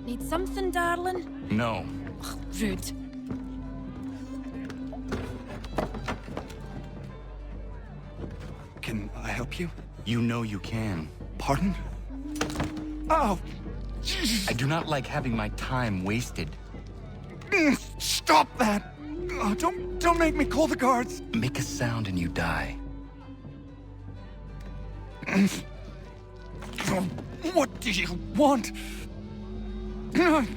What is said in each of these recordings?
Need something, darling? No. Ugh, rude. Can I help you? You know you can. Pardon? Oh! I do not like having my time wasted. Stop that! Oh, don't make me call the guards! Make a sound and you die. What do you want?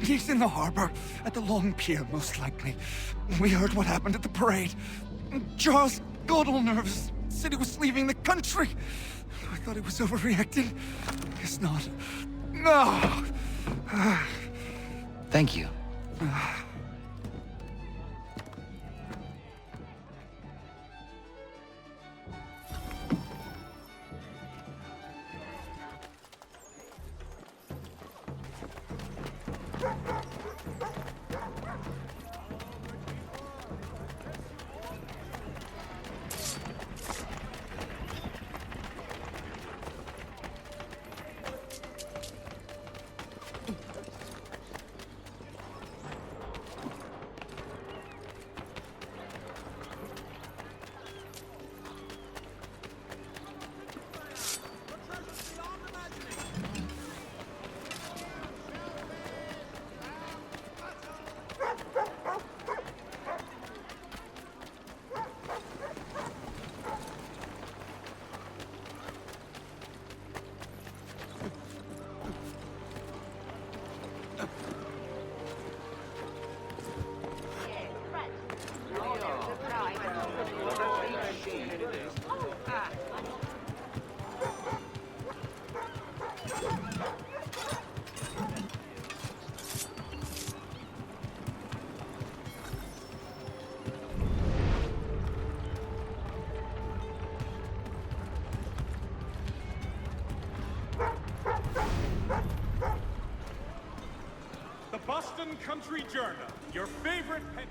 He's in the harbor, at the Long Pier, most likely. We heard what happened at the parade. Charles got all nervous, said he was leaving the country. I thought he was overreacting. Guess not. No! Thank you. The Boston Country Journal, your favorite pen...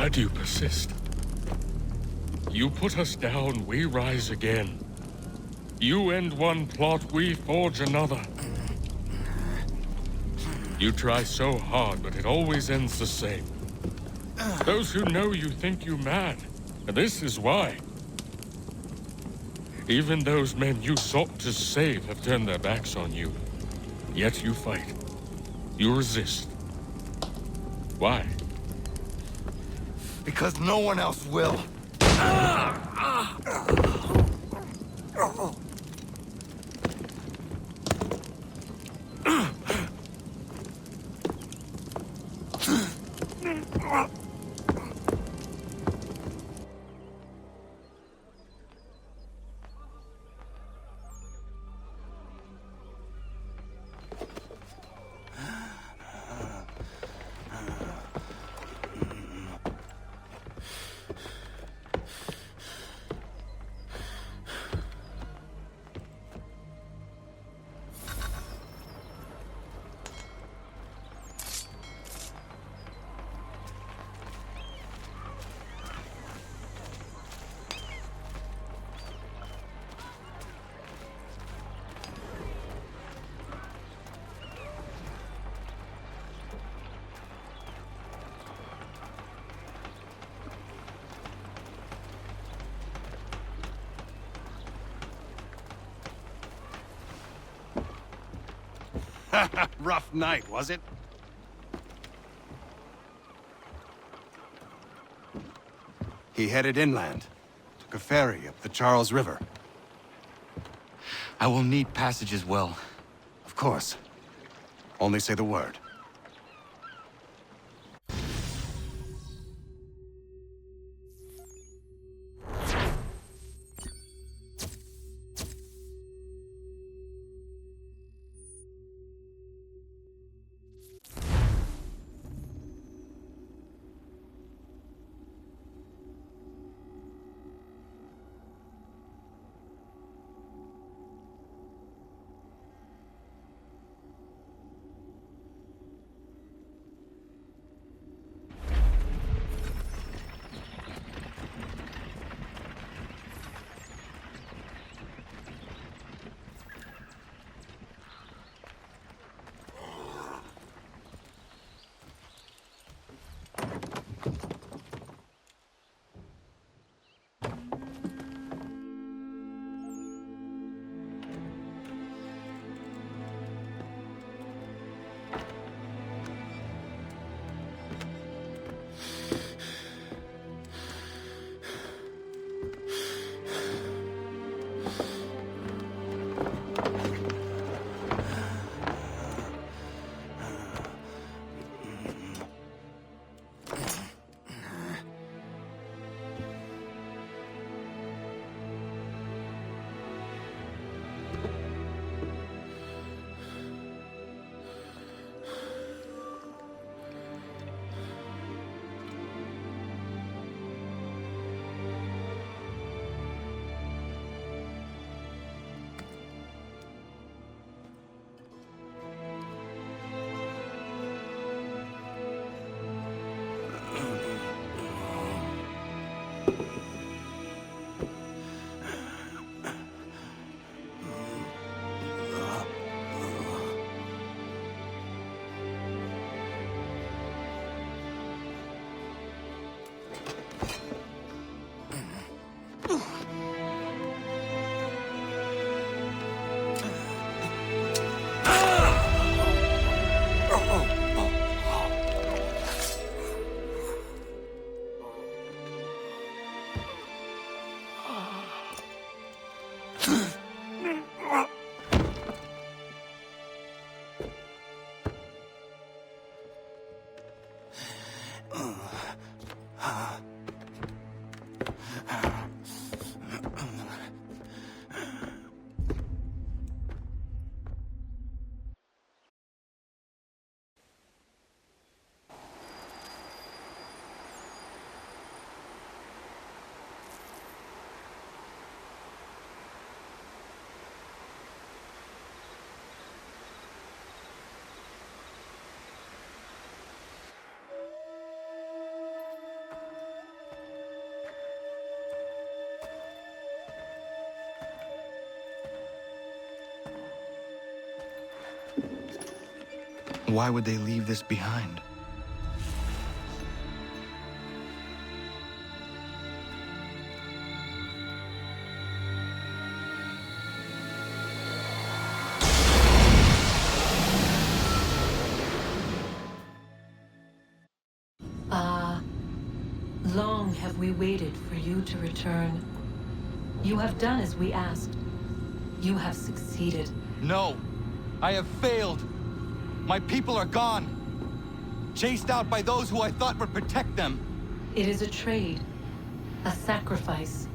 Why do you persist? You put us down, we rise again. You end one plot, we forge another. You try so hard, but it always ends the same. Those who know you think you mad, and this is why. Even those men you sought to save have turned their backs on you. Yet you fight. You resist. Why? Because no one else will. Rough night, was it? He headed inland. Took a ferry up the Charles River. I will need passage as well. Of course. Only say the word. Why would they leave this behind? Long have we waited for you to return. You have done as we asked. You have succeeded. No! I have failed! My people are gone! Chased out by those who I thought would protect them! It is a trade, a sacrifice,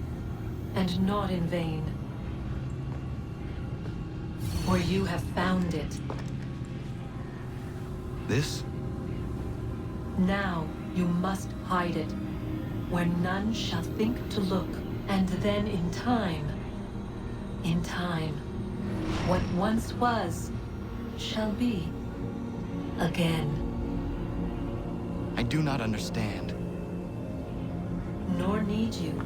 and not in vain. For you have found it. This? Now you must hide it, where none shall think to look, and then in time, what once was, shall be again. I do not understand. Nor need you.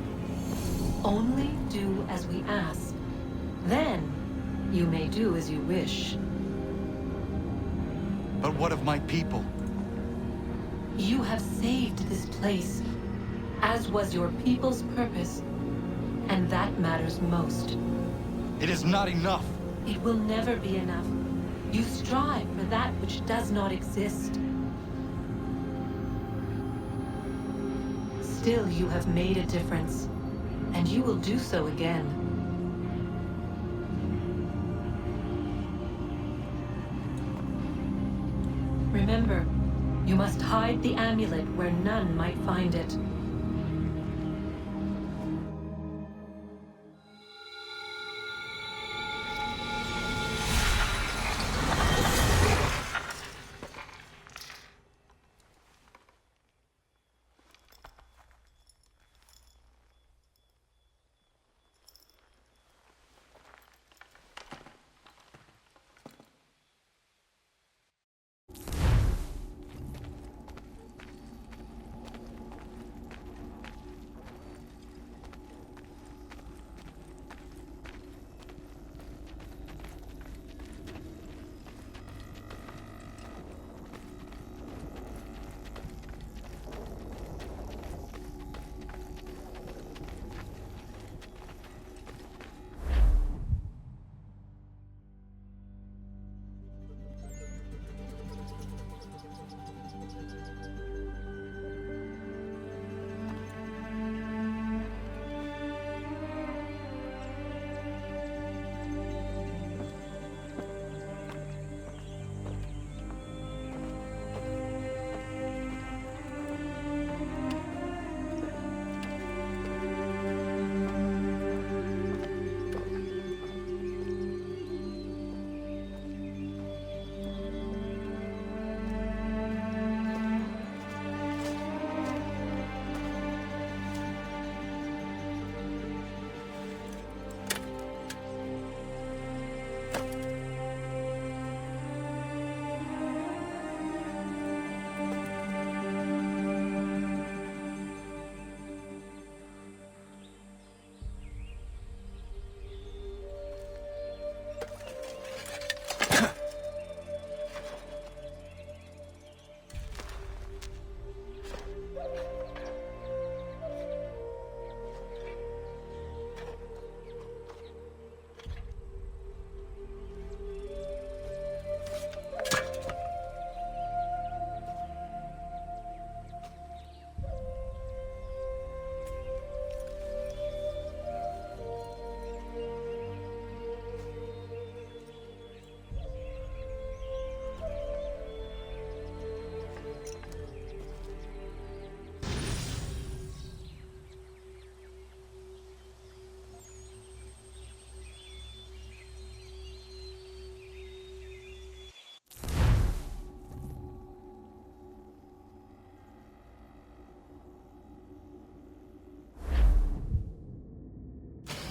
Only do as we ask. Then, you may do as you wish. But what of my people? You have saved this place, as was your people's purpose, and that matters most. It is not enough! It will never be enough. You strive for that which does not exist. Still, you have made a difference, and you will do so again. Remember, you must hide the amulet where none might find it.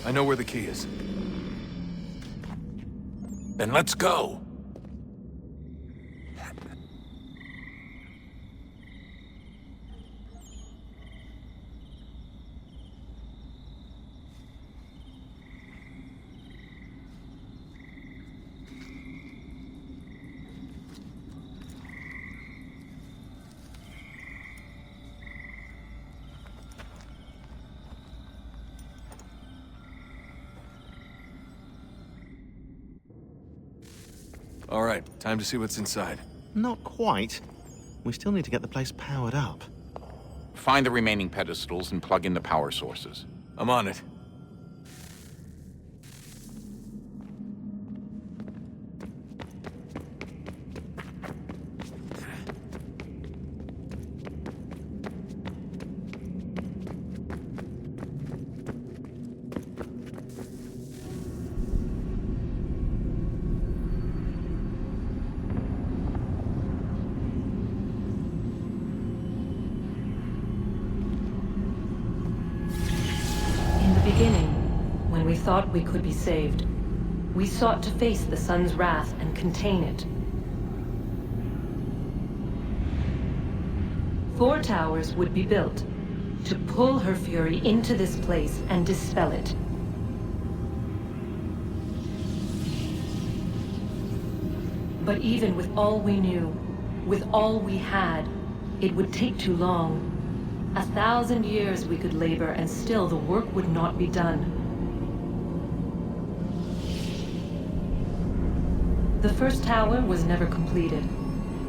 I know where the key is. Then let's go. All right, time to see what's inside. Not quite. We still need to get the place powered up. Find the remaining pedestals and plug in the power sources. I'm on it. When we thought we could be saved, we sought to face the sun's wrath and contain it. 4 towers would be built to pull her fury into this place and dispel it. But even with all we knew, with all we had, it would take too long. 1,000 years we could labor and still the work would not be done. The first tower was never completed.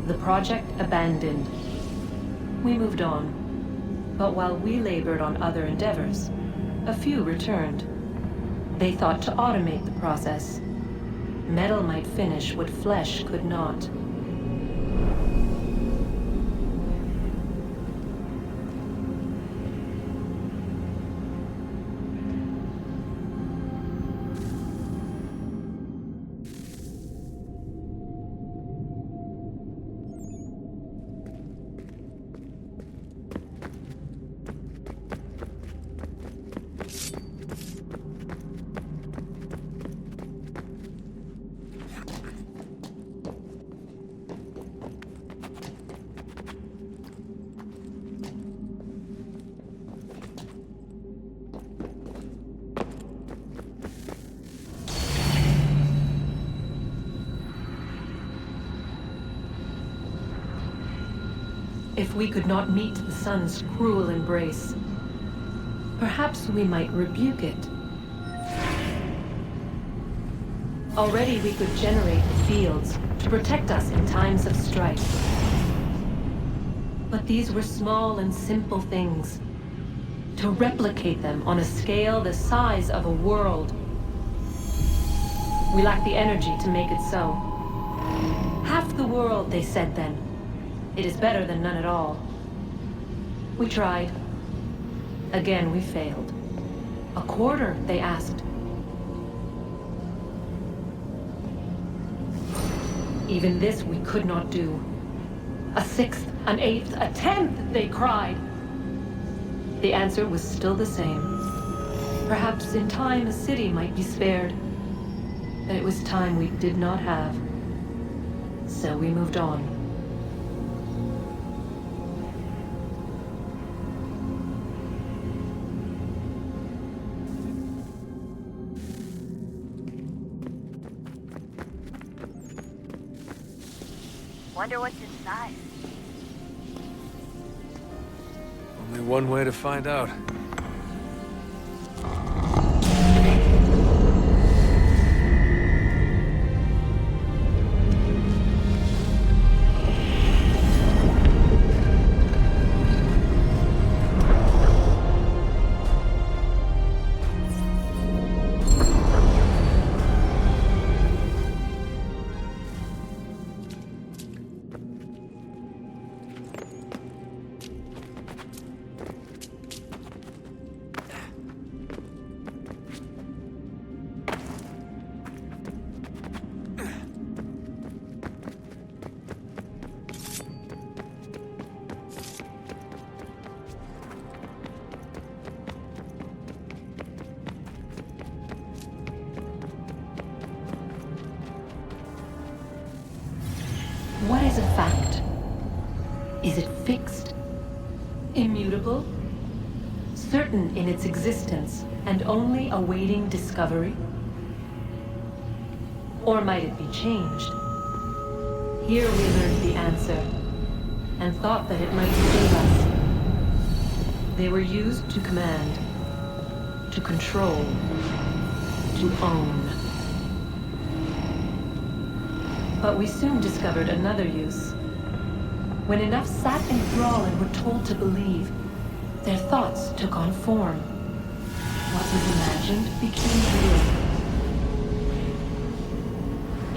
The project abandoned. We moved on. But while we labored on other endeavors, a few returned. They thought to automate the process. Metal might finish what flesh could not. If we could not meet the sun's cruel embrace, perhaps we might rebuke it. Already we could generate the fields to protect us in times of strife. But these were small and simple things. To replicate them on a scale the size of a world, we lack the energy to make it so. Half the world, they said then. It is better than none at all. We tried. Again, we failed. A quarter, they asked. Even this we could not do. A 1/6, an 1/8, a 1/10, they cried. The answer was still the same. Perhaps in time a city might be spared. But it was time we did not have. So we moved on. Wonder what's inside. Only one way to find out. is a fact? Is it fixed? Immutable? Certain in its existence and only awaiting discovery? Or might it be changed? Here we learned the answer, and thought that it might save us. They were used to command, to control, to own. But we soon discovered another use. When enough sat in thrall and were told to believe, their thoughts took on form. What was imagined became real.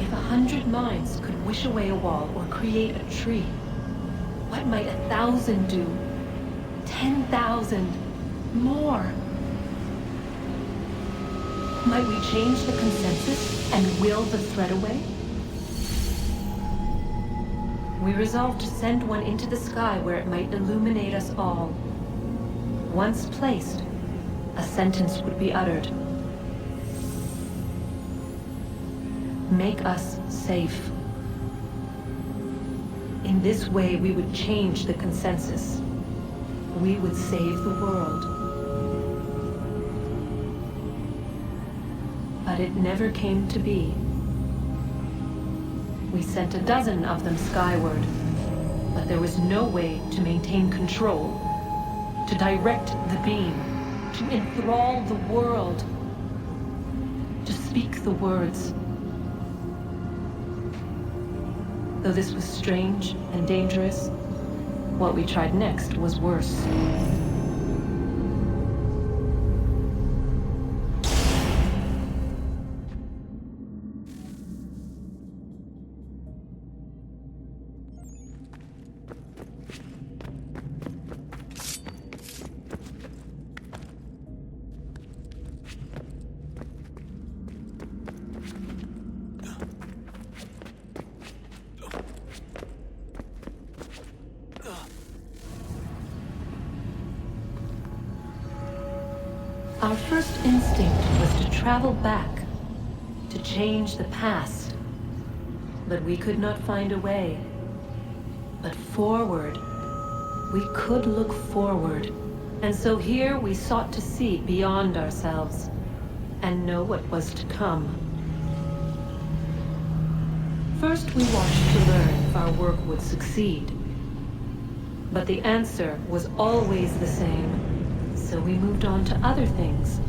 If 100 minds could wish away a wall or create a tree, what might 1,000 do? 10,000? More? Might we change the consensus and will the threat away? We resolved to send one into the sky where it might illuminate us all. Once placed, a sentence would be uttered. Make us safe. In this way, we would change the consensus. We would save the world. But it never came to be. We sent a dozen of them skyward, but there was no way to maintain control, to direct the beam, to enthrall the world, to speak the words. Though this was strange and dangerous, what we tried next was worse. Our first instinct was to travel back, to change the past. But we could not find a way. But forward, we could look forward. And so here we sought to see beyond ourselves and know what was to come. First we watched to learn if our work would succeed. But the answer was always the same. So we moved on to other things,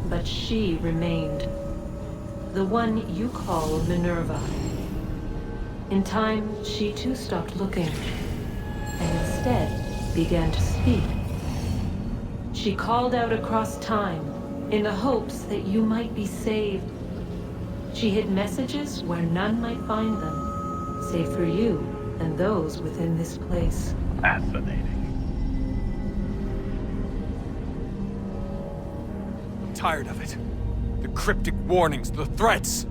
but she remained. The one you call Minerva. In time, she too stopped looking, and instead began to speak. She called out across time, in the hopes that you might be saved. She hid messages where none might find them, save for you and those within this place. Fascinating. Tired of it. The cryptic warnings, the threats.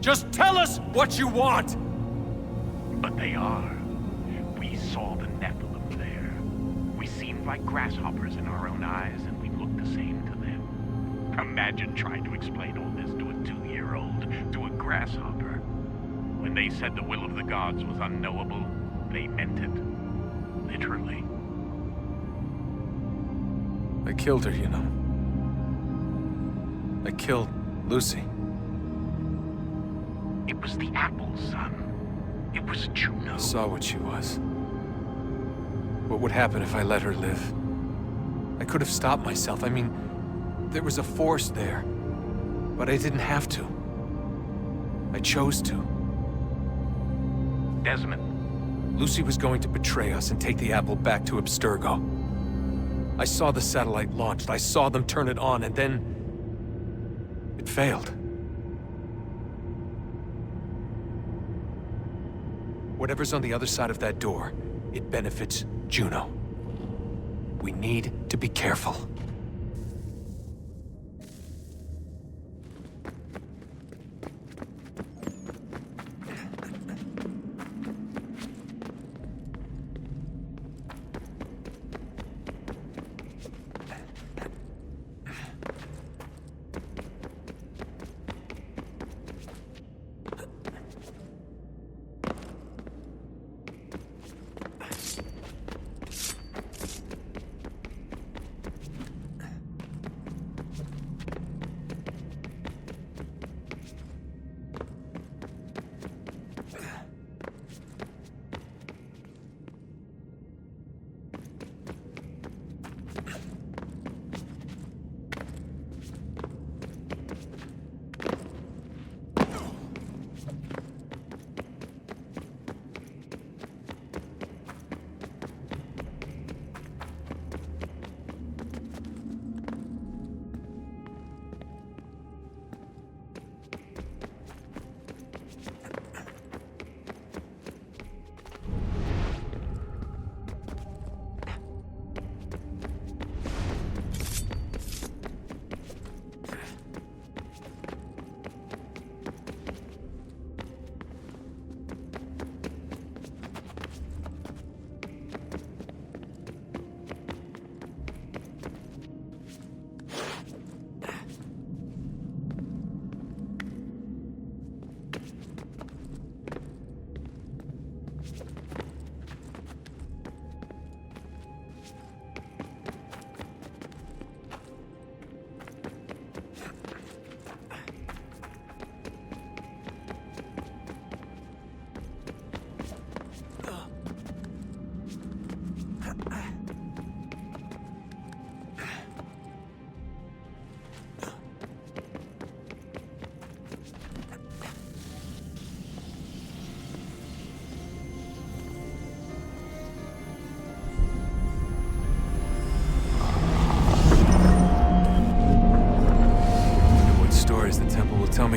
Just tell us what you want! But they are. We saw the Nephilim there. We seemed like grasshoppers in our own eyes, and we looked the same to them. Imagine trying to explain all this to a 2-year-old, to a grasshopper. When they said the will of the gods was unknowable, they meant it. Literally. I killed her, you know. I killed Lucy. It was the apple, son. It was Juno. I saw what she was. What would happen if I let her live? I could have stopped myself. I mean, there was a force there. But I didn't have to. I chose to. Desmond. Lucy was going to betray us and take the apple back to Abstergo. I saw the satellite launched. I saw them turn it on, and then it failed. Whatever's on the other side of that door, it benefits Juno. We need to be careful.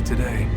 today.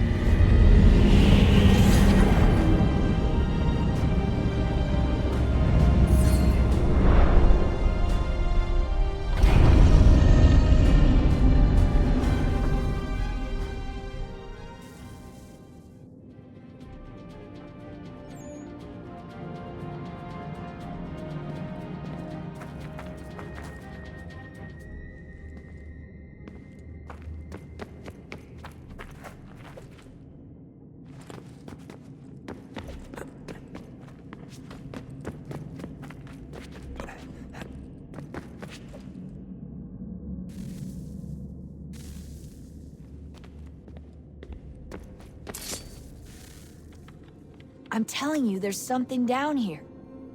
I'm telling you, there's something down here.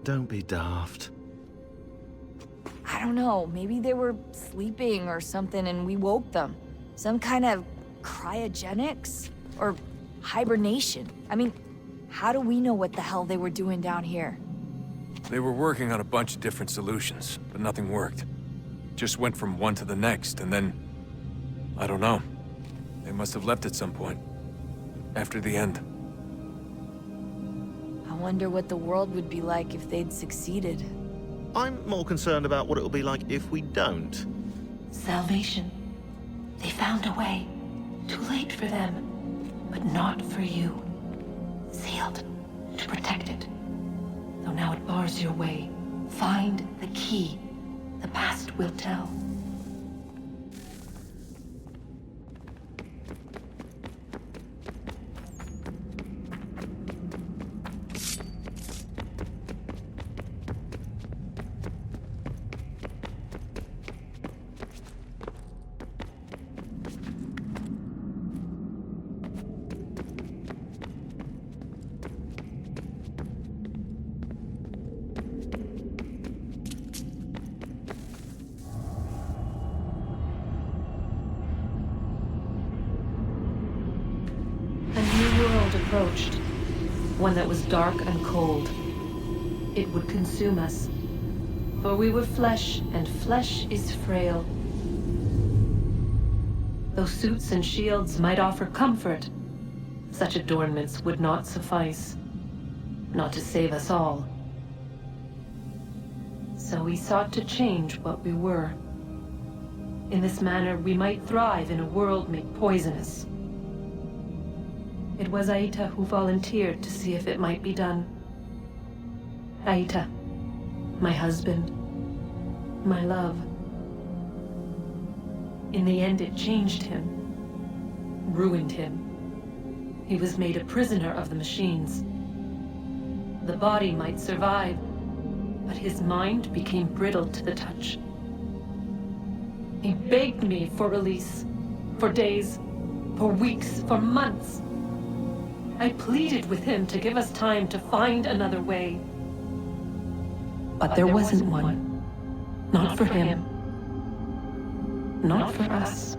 Don't be daft. I don't know, maybe they were sleeping or something and we woke them. Some kind of cryogenics? Or hibernation. I mean, how do we know what the hell they were doing down here? They were working on a bunch of different solutions, but nothing worked. Just went from one to the next, and then... I don't know. They must have left at some point. After the end. I wonder what the world would be like if they'd succeeded. I'm more concerned about what it'll be like if we don't. Salvation. They found a way. Too late for them, but not for you. Sealed to protect it. Though now it bars your way. Find the key. The past will tell. Approached. One that was dark and cold. It would consume us. For we were flesh, and flesh is frail. Though suits and shields might offer comfort, such adornments would not suffice. Not to save us all. So we sought to change what we were. In this manner, we might thrive in a world made poisonous. It was Aita who volunteered to see if it might be done. Aita, my husband, my love. In the end, it changed him, ruined him. He was made a prisoner of the machines. The body might survive, but his mind became brittle to the touch. He begged me for release, for days, for weeks, for months. I pleaded with him to give us time to find another way. But there wasn't one. Not for him. Not for us.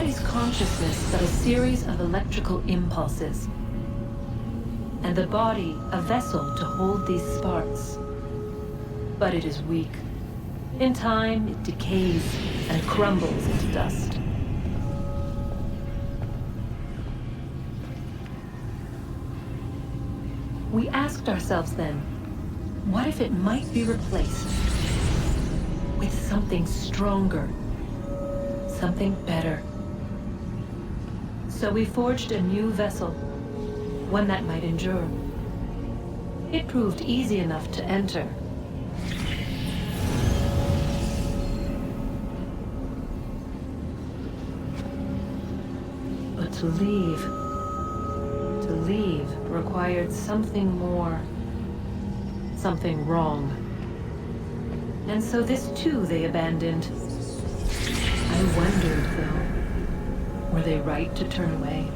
body's consciousness but a series of electrical impulses. And the body a vessel to hold these sparks. But it is weak. In time, it decays and crumbles into dust. We asked ourselves then, what if it might be replaced with something stronger, something better? So we forged a new vessel, one that might endure. It proved easy enough to enter. But to leave required something more, something wrong. And so this too they abandoned. I wondered, though, were they right to turn away?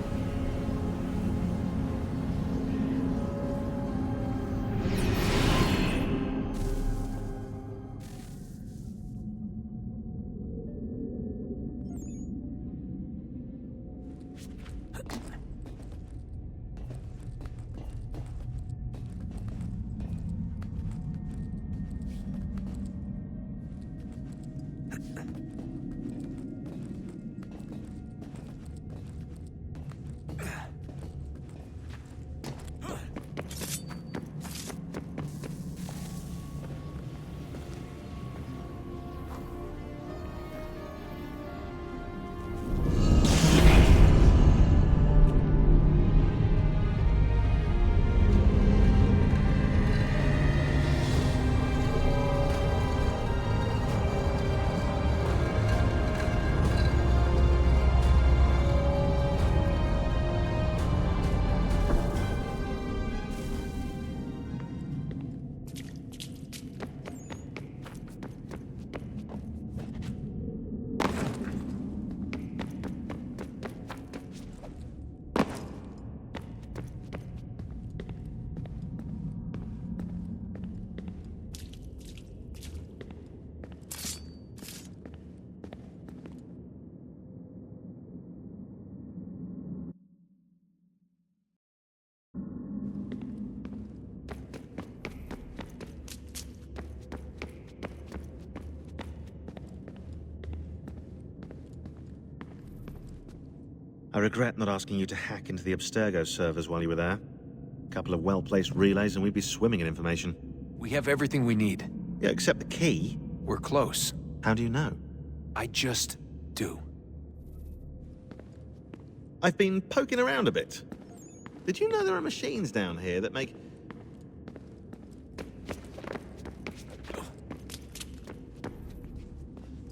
I regret not asking you to hack into the Abstergo servers while you were there. A couple of well-placed relays and we'd be swimming in information. We have everything we need. Yeah, except the key. We're close. How do you know? I just do. I've been poking around a bit. Did you know there are machines down here that make...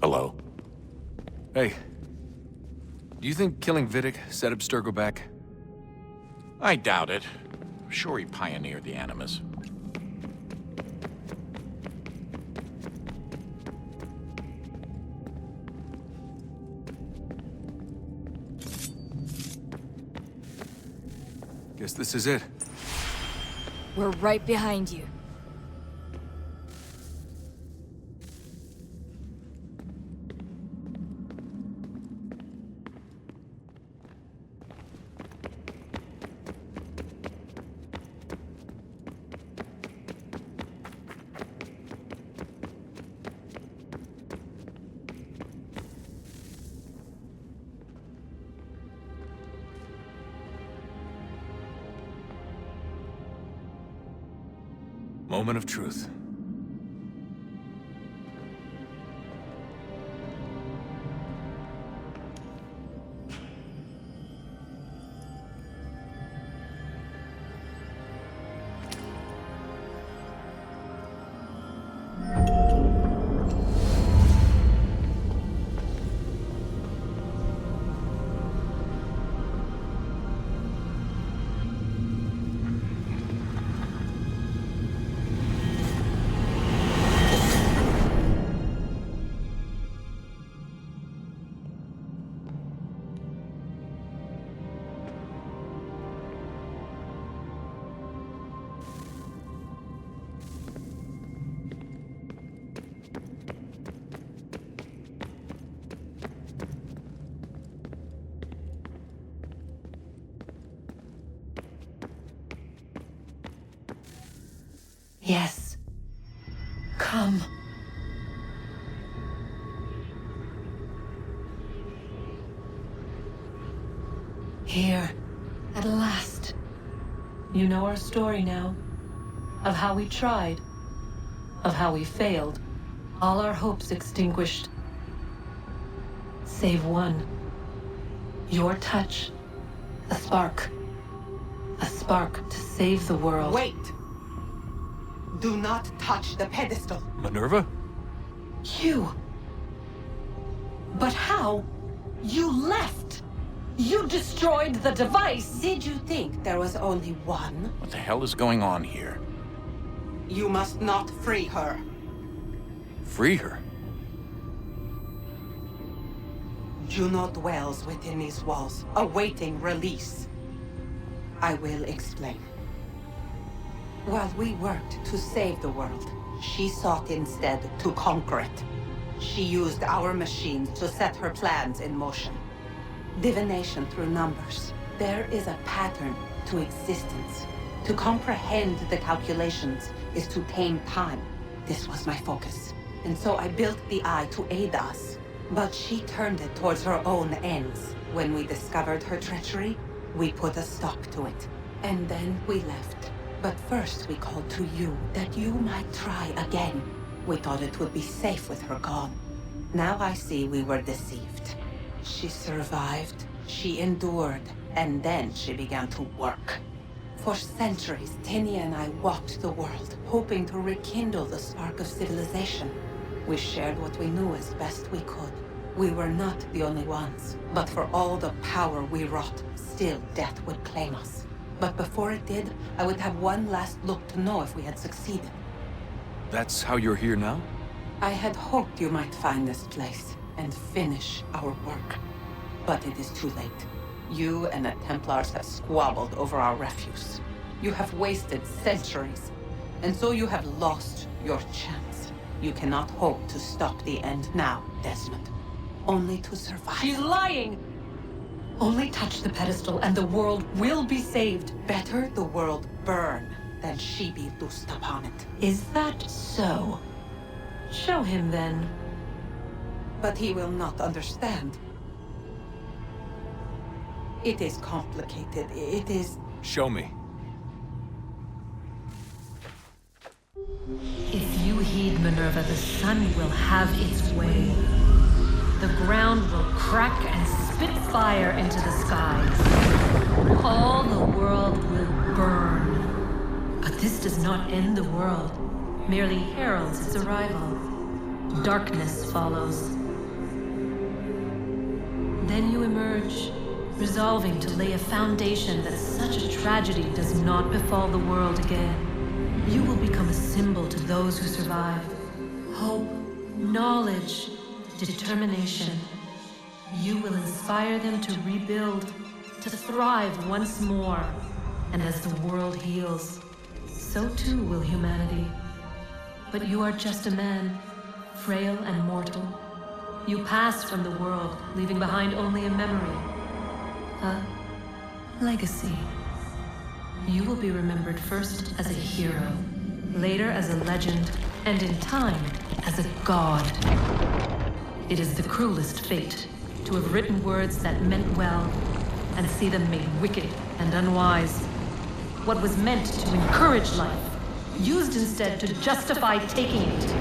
Hello? Hey. Do you think killing Vidic set Abstergo back? I doubt it. Sure, he pioneered the Animus. Guess this is it. We're right behind you. Moment of truth. Yes. Come. Here, at last. You know our story now. Of how we tried. Of how we failed. All our hopes extinguished. Save one. Your touch. A spark. A spark to save the world. Wait! Do not touch the pedestal. Minerva? You. But how? You left! You destroyed the device! Did you think there was only one? What the hell is going on here? You must not free her. Free her? Juno dwells within these walls, awaiting release. I will explain. While we worked to save the world, she sought instead to conquer it. She used our machines to set her plans in motion. Divination through numbers. There is a pattern to existence. To comprehend the calculations is to tame time. This was my focus. And so I built the eye to aid us. But she turned it towards her own ends. When we discovered her treachery, we put a stop to it. And then we left. But first we called to you, that you might try again. We thought it would be safe with her gone. Now I see we were deceived. She survived, she endured, and then she began to work. For centuries, Tinia and I walked the world, hoping to rekindle the spark of civilization. We shared what we knew as best we could. We were not the only ones, but for all the power we wrought, still death would claim us. But before it did, I would have one last look to know if we had succeeded. That's how you're here now? I had hoped you might find this place and finish our work. But it is too late. You and the Templars have squabbled over our refuse. You have wasted centuries, and so you have lost your chance. You cannot hope to stop the end now, Desmond. Only to survive. She's lying! Only touch the pedestal and the world will be saved. Better the world burn than she be loosed upon it. Is that so? Show him then. But he will not understand. It is complicated. It is... Show me. If you heed Minerva, the sun will have its way. The ground will crack and spit fire into the skies. All the world will burn. But this does not end the world, merely heralds its arrival. Darkness follows. Then you emerge, resolving to lay a foundation that such a tragedy does not befall the world again. You will become a symbol to those who survive. Hope, knowledge, determination. You will inspire them to rebuild, to thrive once more. And as the world heals, so too will humanity. But you are just a man, frail and mortal. You pass from the world, leaving behind only a memory. A legacy. You will be remembered first as a hero, later as a legend, and in time, as a god. It is the cruelest fate, to have written words that meant well, and see them made wicked and unwise. What was meant to encourage life, used instead to justify taking it.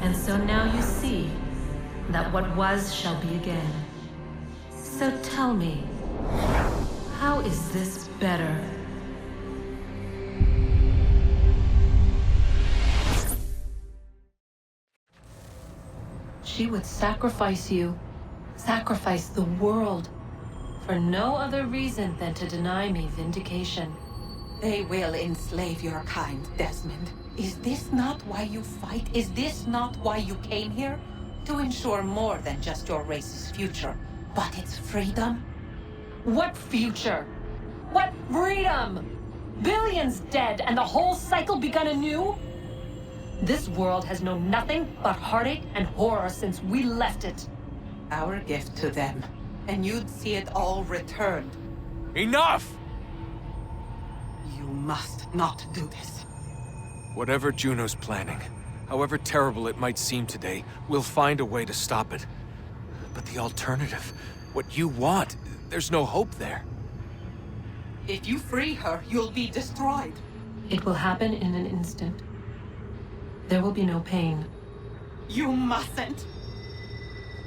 And so now you see that what was shall be again. So tell me, how is this better? She would sacrifice you, sacrifice the world, for no other reason than to deny me vindication. They will enslave your kind, Desmond. Is this not why you fight? Is this not why you came here? To ensure more than just your race's future, but its freedom? What future? What freedom? Billions dead and the whole cycle begun anew? This world has known nothing but heartache and horror since we left it. Our gift to them, and you'd see it all returned. Enough! You must not do this. Whatever Juno's planning, however terrible it might seem today, we'll find a way to stop it. But the alternative, what you want, there's no hope there. If you free her, you'll be destroyed. It will happen in an instant. There will be no pain. You mustn't.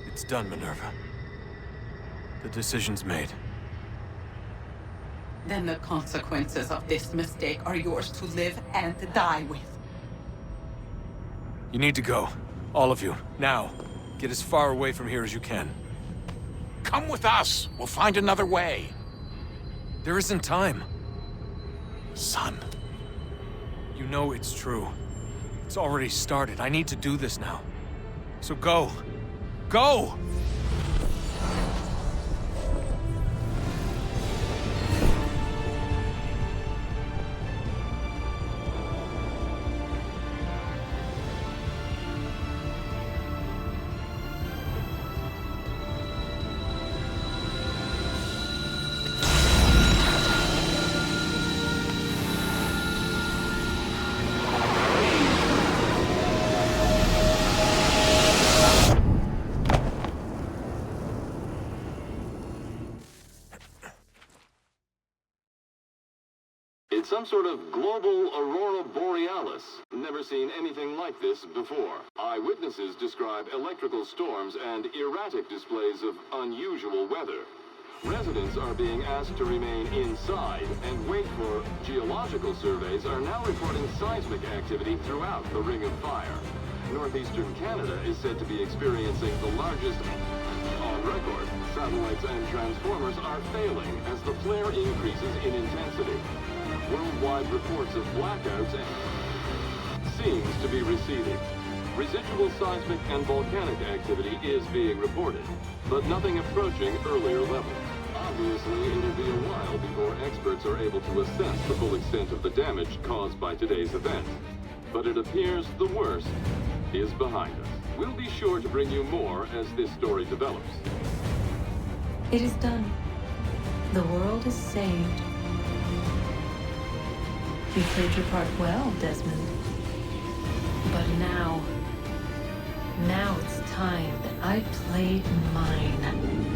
It's done, Minerva. The decision's made. Then the consequences of this mistake are yours to live and die with. You need to go. All of you. Now. Get as far away from here as you can. Come with us. We'll find another way. There isn't time. Son. You know it's true. It's already started. I need to do this now. So go. Go! It's some sort of global aurora borealis. Never seen anything like this before. Eyewitnesses describe electrical storms and erratic displays of unusual weather. Residents are being asked to remain inside and wait for geological surveys are now reporting seismic activity throughout the Ring of Fire. Northeastern Canada is said to be experiencing the largest on record. Satellites and transformers are failing as the flare increases in intensity. Worldwide reports of blackouts seems to be receding. Residual seismic and volcanic activity is being reported, but nothing approaching earlier levels. Obviously, it'll be a while before experts are able to assess the full extent of the damage caused by today's event. But it appears the worst is behind us. We'll be sure to bring you more as this story develops. It is done. The world is saved. You played your part well, Desmond. But now it's time that I played mine.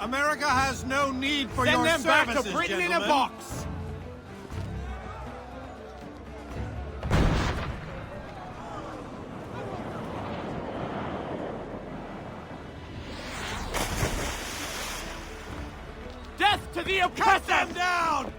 America has no need for your services, Send them back to Britain in a box! Death to the oppressor! Cut them down!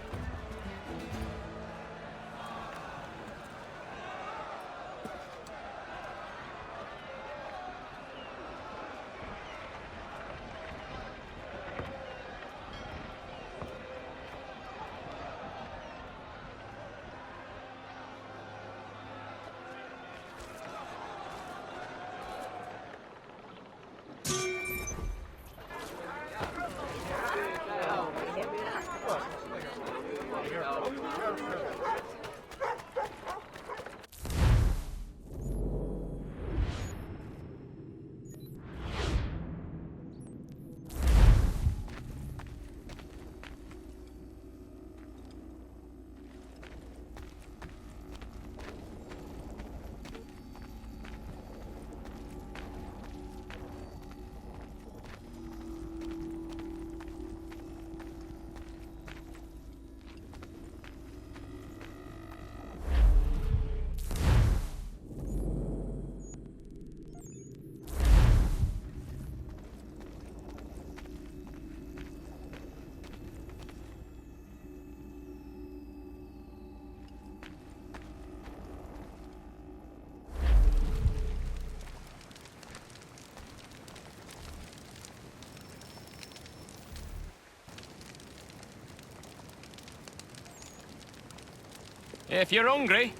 If you're hungry,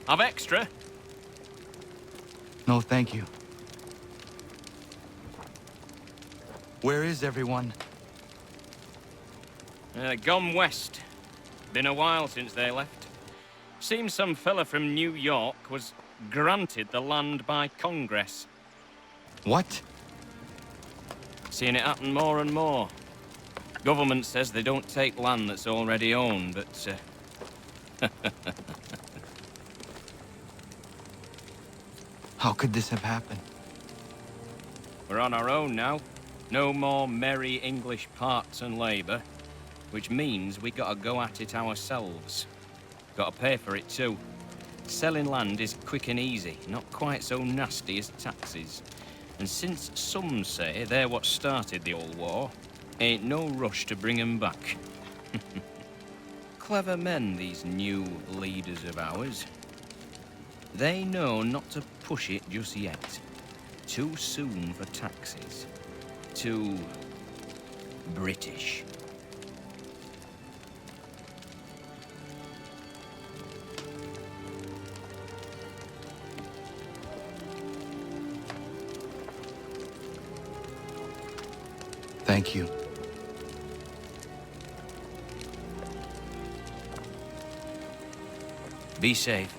have extra. No, thank you. Where is everyone? Gone west. Been a while since they left. Seems some fella from New York was granted the land by Congress. What? Seeing it happen more and more. Government says they don't take land that's already owned, but How could this have happened? we're on our own now. No more merry English parts and labour, which means we gotta go at it ourselves. Gotta pay for it too. Selling land is quick and easy, not quite so nasty as taxes. And since some say they're what started the old war, ain't no rush to bring 'em back. Clever men, these new leaders of ours. They know not to push it just yet. Too soon for taxes. Too British. Thank you. Be safe.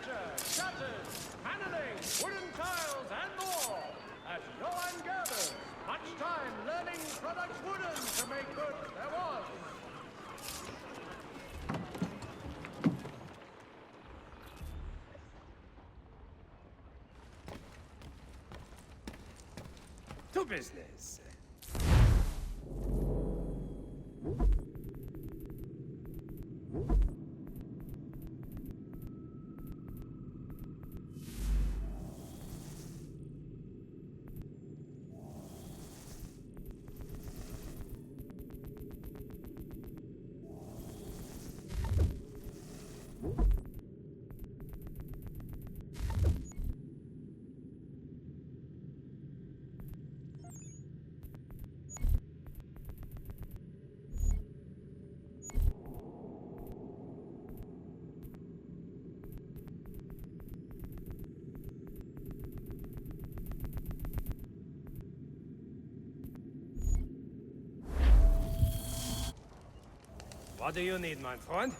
furniture, shutters, paneling, wooden tiles, and more. As Johan gathers, much time learning products wooden to make good there was. To business. What do you need, my friend?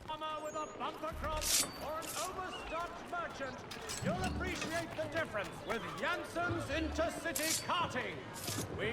Farmer with a bumper crop or an overstocked merchant, you'll appreciate the difference with Janssen's Intercity Carting. We